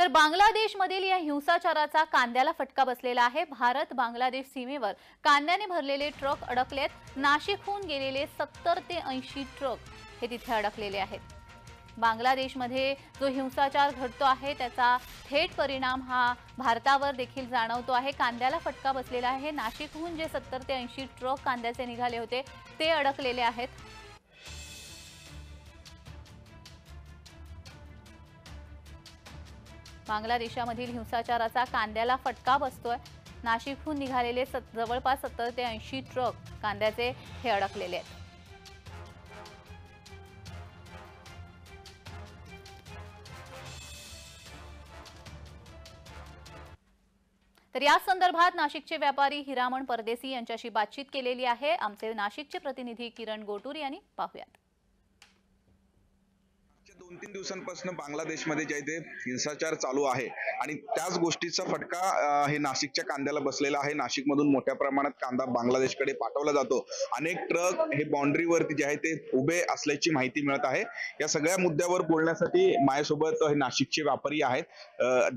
तर बांगलादेशमधील या हिंसाचाराचा कांद्याला फटका बसलेला आहे। भारत बांगलादेश सीमेवर कांद्याने भरलेले ट्रक अडकलेत। नाशिकहून गेलेले 70 ते 80 ट्रक हे तिथे अडकलेले आहेत। बांगलादेशमध्ये जो हिंसाचार घडतो आहे त्याचा थेट परिणाम हा भारतावर देखील जाणवतो आहे। कांद्याला फटका बसलेला आहे। नाशिकहून जे 70 ते 80 ट्रक कांद्याचे निघाले होते ते अडकलेले आहेत। बांगलादेशामधील हिंसाचाराचा कांद्याला फटका बसतोय। नाशिकहून निघालेले जवळपास 70 ते 80 ट्रक कांद्याचे हे अडकलेले आहेत। तर या संदर्भात नाशिकचे व्यापारी हिरामण परदेसी यांच्याशी बातचीत केलेली आहे। आमचे नाशिकचे प्रतिनिधी किरण गोटूर यांनी पाहूयात। 2-3 दिवसांपासून बांगलादेशमध्ये जे ते हिंसाचार चालू आहे आणि त्याच गोष्टीचा फटका हे नाशिकच्या कांद्याला बसलेला आहे। नाशिकमधून मोठ्या प्रमाणात कांदा बांगलादेशकडे पाठवला जातो। अनेक ट्रक हे बाउंड्रीवरती जे आहे ते उभे असल्याची माहिती मिळत आहे। या सगळ्या मुद्द्यावर बोलण्यासाठी माझ्यासोबत हे नाशिकचे व्यापारी आहेत।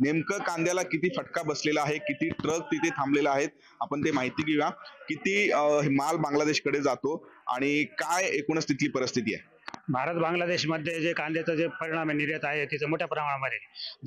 नेमकं कांद्याला किती फटका बसलेला आहे, किती ट्रक तिथे थांबलेले आहेत, आपण ते माहिती घेऊया। किती माल बांगलादेशकडे जातो आणि काय एकूणच तिथली परिस्थिती आहे। भारत बांगलादेशमध्ये जे कांद्याचा जे परिणाम निर्यात आहे तिथे मोठ्या प्रमाणामध्ये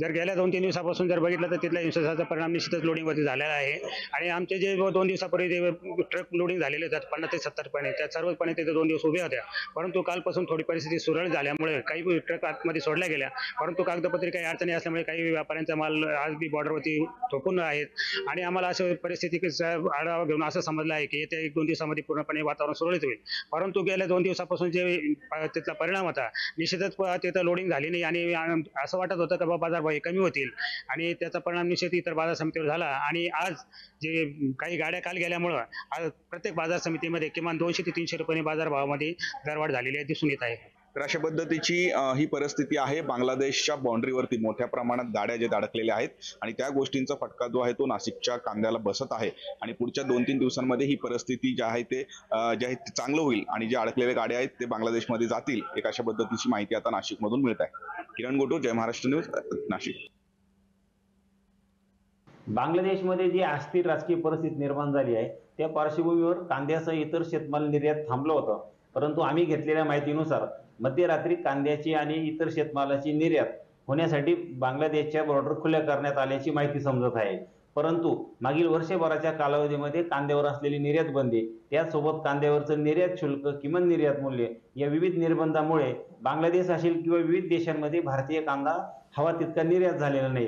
जर गेल्या 2-3 दिवसापासून जर बघितलं तर तिथल्या हिंसाचाराचा परिणाम निश्चितच लोडिंगवरती झालेला आहे। आणि आमचे जे 2 दिवसापूर्वी जे ट्रक लोडिंग झालेले होते 50 ते 70 पणे त्या सर्वपणे तिथे 2 दिवस उभे होत्या। परंतु कालपासून थोडी परिस्थिती सुरळीत झाल्यामुळे काही ट्रक आतमध्ये सोडल्या गेल्या। परंतु कागदपत्री काही अडचणी असल्यामुळे काही व्यापाऱ्यांचा माल आज बी बॉर्डरवरती थोपून आहेत। आणि आम्हाला अशा परिस्थितीचा आढावा घेऊन असं समजलं आहे की येत्या 1-2 दिवसामध्ये पूर्णपणे वातावरण सुरळीत होईल। परंतु गेल्या 2 दिवसापासून जे त्याचा परिणाम होता निश्चितच तिथं लोडिंग झाली नाही आणि असं वाटत होतं की बाजारभाव कमी होतील आणि त्याचा परिणाम निश्चित इतर बाजार समितीवर झाला। आणि आज जे काही गाड्या काल गेल्यामुळं आज प्रत्येक बाजार समितीमध्ये किमान 200 ते 300 रुपये बाजारभावामध्ये दरवाढ झालेली दिसून येत आहे। तर अशा पद्धतीची ही परिस्थिती आहे। बांगलादेशच्या बाउंड्रीवरती मोठ्या प्रमाणात गाड्या जे अडकलेल्या आहेत आणि त्या गोष्टींचा फटका जो आहे तो नाशिकच्या कांद्याला बसत आहे। आणि पुढच्या 2-3 दिवसांमध्ये ही परिस्थिती जी आहे ते चांगलं होईल आणि जे अडकलेल्या गाड्या आहेत ते बांगलादेशमध्ये जातील। एक अशा पद्धतीची माहिती आता नाशिकमधून मिळत आहे। किरण गोटूर, जय महाराष्ट्र न्यूज, नाशिक। बांगलादेशमध्ये जी अस्थिर राजकीय परिस्थिती निर्माण झाली आहे त्या पार्श्वभूमीवर कांद्यासह इतर शेतमाल निर्यात थांबलं होतं। परंतु आम्ही घेतलेल्या माहितीनुसार मध्यरात्री कांद्याची आणि इतर शेतमालाची निर्यात होण्यासाठी बांगलादेशच्या बॉर्डर खुल्या करण्यात आल्याची माहिती समजत आहे। परंतु मागील वर्षभराच्या कालावधीमध्ये कांद्यावर असलेली निर्यात बंदी त्यासोबत कांद्यावरचं निर्यात शुल्क, किमान निर्यात मूल्य या विविध निर्बंधामुळे बांगलादेश असेल किंवा विविध देशांमध्ये भारतीय कांदा हवा तितका निर्यात झालेला नाही।